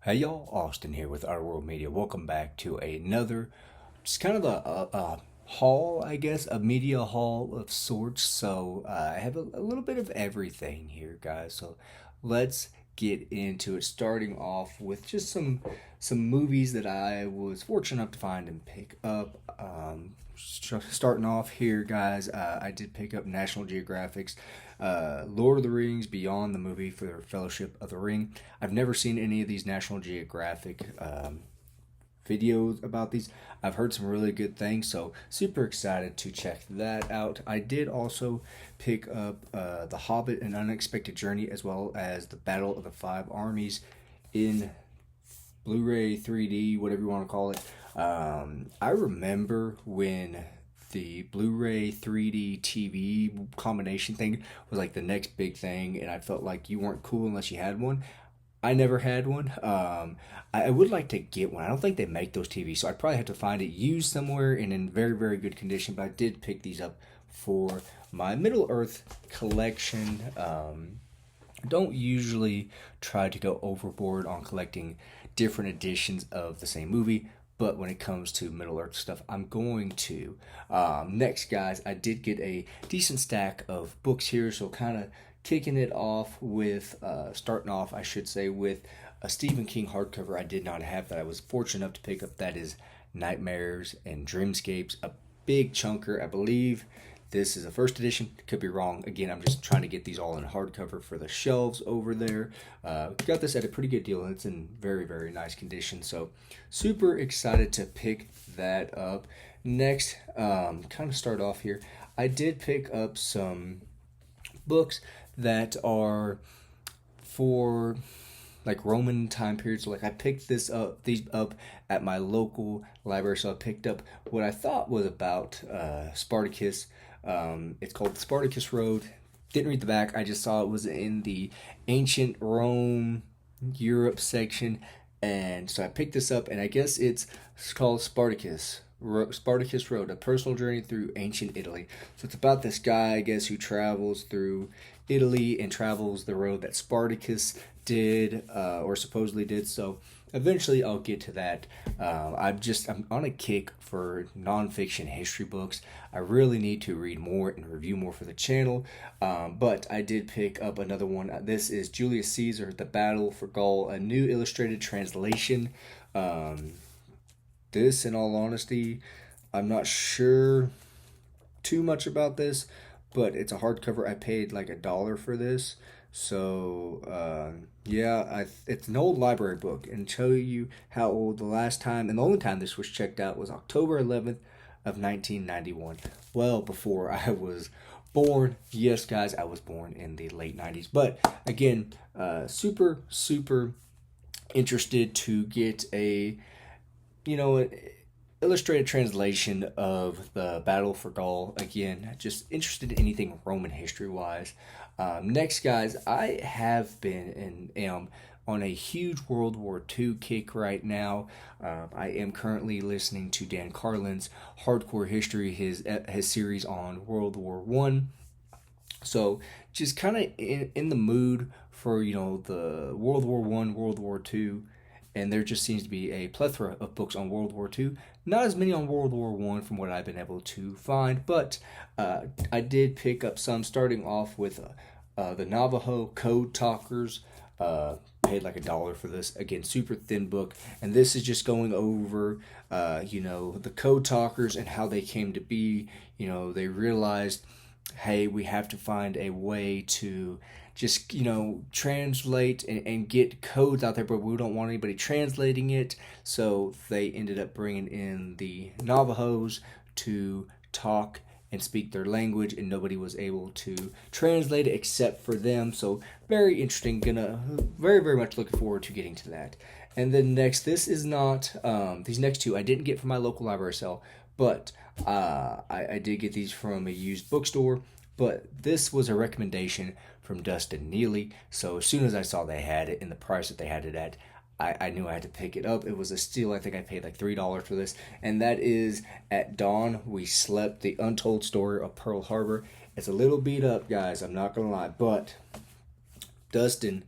Hey y'all, Austin here with Our World Media. Welcome back to another, just kind of a haul, I guess, a media haul of sorts. So I have a little bit of everything here, guys. So let's get into it. Starting off with just some movies that I was fortunate enough to find and pick up. Starting off here, guys, I did pick up National Geographic's Lord of the Rings Beyond the movie for Fellowship of the Ring. I've never seen any of these National Geographic videos about these. I've heard some really good things, so super excited to check that out. I did also pick up The Hobbit: An Unexpected Journey, as well as The Battle of the Five Armies in Blu-ray 3D, whatever you want to call it. I remember when the Blu-ray 3D TV combination thing was like the next big thing, and I felt like you weren't cool unless you had one. I never had one. I would like to get one. I don't think they make those TVs, so I'd probably have to find it used somewhere and in very, very good condition. But I did pick these up for my Middle Earth collection. Don't usually try to go overboard on collecting different editions of the same movie, but when it comes to Middle Earth stuff, I'm going to. Next, guys, I did get a decent stack of books here, so kind of kicking it off with, starting off, I should say, with a Stephen King hardcover I did not have that I was fortunate enough to pick up. That is Nightmares and Dreamscapes, a big chunker, I believe. This is a first edition. Could be wrong. Again, I'm just trying to get these all in hardcover for the shelves over there. Got this at a pretty good deal, and it's in very, very nice condition. So, super excited to pick that up. Next, kind of start off here. I did pick up some books that are for like Roman time periods. So like I picked these up at my local library. So I picked up what I thought was about Spartacus. It's called Spartacus Road. Didn't read the back. I just saw it was in the ancient Rome, Europe section, and so I picked this up. And I guess it's called Spartacus Road, a personal journey through ancient Italy. So it's about this guy, I guess, who travels through Italy and travels the road that Spartacus did, or supposedly did. So eventually I'll get to that. I'm on a kick for nonfiction history books. I really need to read more and review more for the channel. But I did pick up another one. This is Julius Caesar: The Battle for Gaul, a new illustrated translation. This, in all honesty, I'm not sure too much about this, but it's a hardcover. I paid like $1 for this. So yeah, it's an old library book, and tell you how old the last time and the only time this was checked out was October 11th of 1991. Well, before I was born. Yes, guys, I was born in the late 90s. But again, super interested to get a you know illustrated translation of the Battle for Gaul. Again, just interested in anything Roman history wise. Next, guys, I have been and am on a huge World War II kick right now. I am currently listening to Dan Carlin's Hardcore History, his series on World War One. So just kind of in the mood for the World War One, World War Two, and there just seems to be a plethora of books on World War Two. Not as many on World War One from what I've been able to find, but I did pick up some. Starting off with the Navajo Code Talkers. Paid like $1 for this. Again, super thin book, and this is just going over the Code Talkers and how they came to be. They realized, hey, we have to find a way to just translate and get codes out there, but we don't want anybody translating it. So they ended up bringing in the Navajos to talk and speak their language, and nobody was able to translate it except for them. So very interesting. Gonna very, very much looking forward to getting to that. And then next, this is not these next two I didn't get from my local library sale, but I did get these from a used bookstore. But this was a recommendation from Dustin Neely. So as soon as I saw they had it and the price that they had it at, I knew I had to pick it up. It was a steal. I think I paid like $3 for this. And that is At Dawn We Slept, The Untold Story of Pearl Harbor. It's a little beat up, guys. I'm not going to lie. But Dustin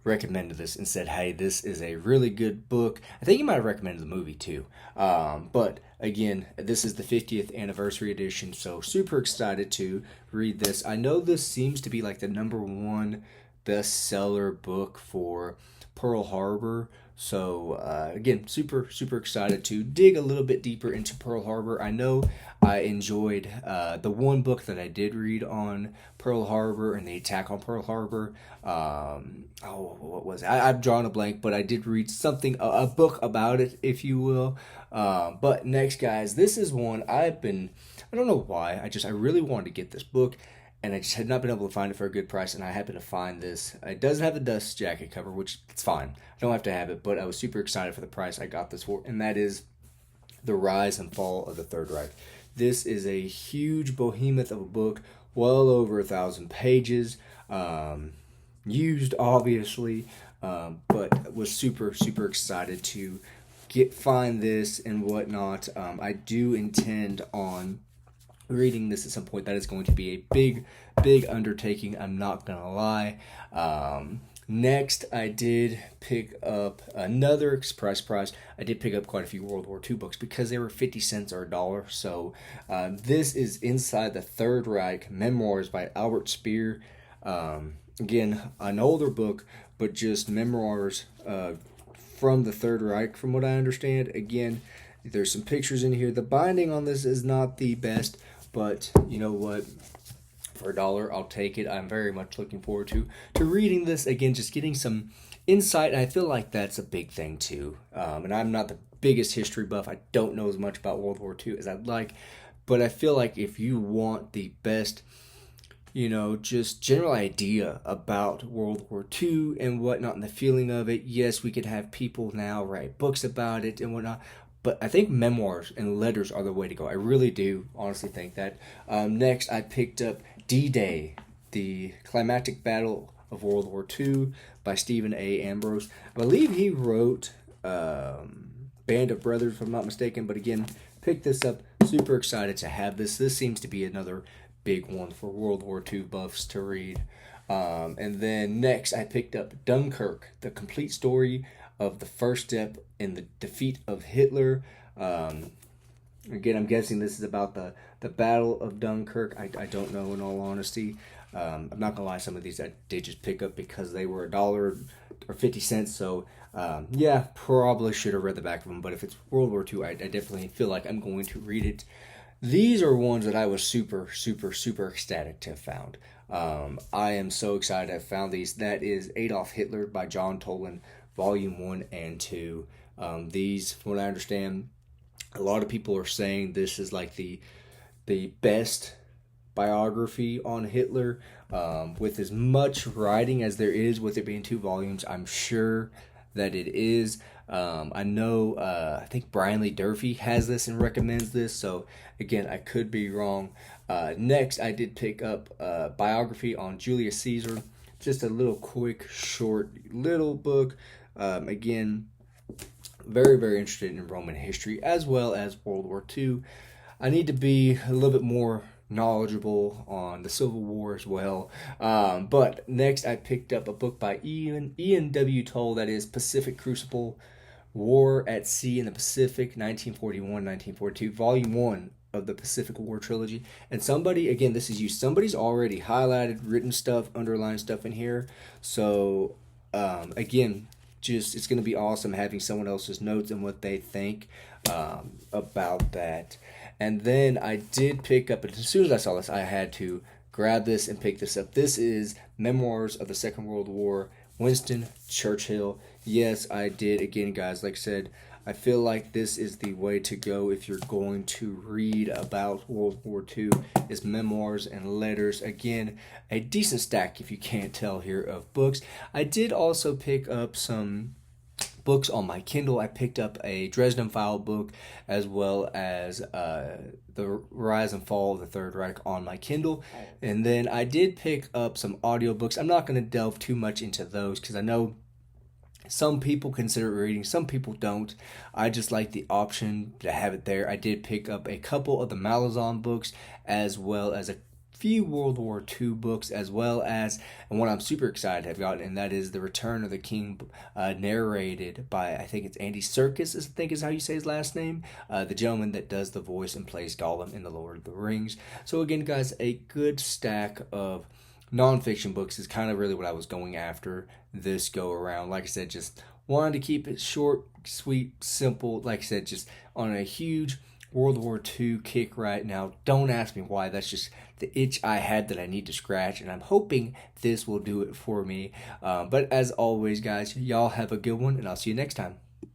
recommended this and said, "Hey, this is a really good book." I think he might have recommended the movie too. But again, this is the 50th anniversary edition, so super excited to read this. I know this seems to be like the number one bestseller book for Pearl Harbor. So again, super excited to dig a little bit deeper into Pearl Harbor. I know I enjoyed the one book that I did read on Pearl Harbor and the attack on Pearl Harbor. What was it? I've drawn a blank, but I did read something, a book about it, if you will. But next, guys, this is one I don't know why, I really wanted to get this book, and I just had not been able to find it for a good price, and I happened to find this. It doesn't have the dust jacket cover, which it's fine. I don't have to have it, but I was super excited for the price I got this for, and that is The Rise and Fall of the Third Reich. This is a huge behemoth of a book, well over 1,000 pages, used obviously, but was super excited to find this and whatnot. I do intend on reading this at some point. That is going to be a big undertaking, I'm not gonna lie. Next, I did pick up another express price. I did pick up quite a few World War II books because they were 50 cents or $1. So this is Inside the Third Reich, Memoirs by Albert Speer. Again, an older book, but just memoirs from the Third Reich, from what I understand. Again, there's some pictures in here. The binding on this is not the best, but you know what? For $1, I'll take it. I'm very much looking forward to reading this again, just getting some insight. And I feel like that's a big thing too. And I'm not the biggest history buff. I don't know as much about World War II as I'd like, but I feel like if you want the best, just general idea about World War II and whatnot and the feeling of it, yes, we could have people now write books about it and whatnot. But I think memoirs and letters are the way to go. I really do honestly think that. Next, I picked up D-Day, the Climactic Battle of World War II by Stephen A. Ambrose. I believe he wrote Band of Brothers, if I'm not mistaken. But again, picked this up. Super excited to have this. This seems to be another big one for World War II buffs to read. And then next, I picked up Dunkirk, the complete story of the first step in the defeat of Hitler. Again, I'm guessing this is about the Battle of Dunkirk. I don't know, in all honesty. I'm not gonna lie, some of these I did just pick up because they were $1 or 50 cents. So yeah, probably should have read the back of them. But if it's World War II, I definitely feel like I'm going to read it. These are ones that I was super ecstatic to have found. I am so excited I found these. That is Adolf Hitler by John Toland, Volume 1 and 2. These, from what I understand, a lot of people are saying this is like the best biography on Hitler, with as much writing as there is, with it being 2 volumes. I'm sure that it is. I know, I think Brian Lee Durfee has this and recommends this, so again, I could be wrong. Next, I did pick up a biography on Julius Caesar, just a little quick, short, little book. Again, very interested in Roman history as well as World War II. I need to be a little bit more knowledgeable on the Civil War as well. But next, I picked up a book by Ian W. Toll, that is Pacific Crucible, War at Sea in the Pacific, 1941-1942, Volume 1 of the Pacific War Trilogy. And somebody, again, this is you, somebody's already highlighted, written stuff, underlined stuff in here. So, again, just it's going to be awesome having someone else's notes and what they think about that. And then I did pick up, as soon as I saw this, I had to grab this and pick this up. This is Memoirs of the Second World War, Winston Churchill. Yes, I did. Again, guys, like I said, I feel like this is the way to go if you're going to read about World War II, is memoirs and letters. Again, a decent stack, if you can't tell here, of books. I did also pick up some books on my Kindle. I picked up a Dresden File book as well as The Rise and Fall of the Third Reich on my Kindle. And then I did pick up some audiobooks. I'm not going to delve too much into those because I know some people consider it reading, some people don't. I just like the option to have it there. I did pick up a couple of the Malazan books as well as a few World War II books, as well as, and one I'm super excited to have gotten, and that is The Return of the King, narrated by, I think it's Andy Serkis, I think is how you say his last name, the gentleman that does the voice and plays Gollum in The Lord of the Rings. So again, guys, a good stack of nonfiction books is kind of really what I was going after this go around. Like I said, just wanted to keep it short, sweet, simple. Like I said, just on a huge World War II kick right now. Don't ask me why. That's just the itch I had that I need to scratch, and I'm hoping this will do it for me. But as always, guys, y'all have a good one, and I'll see you next time.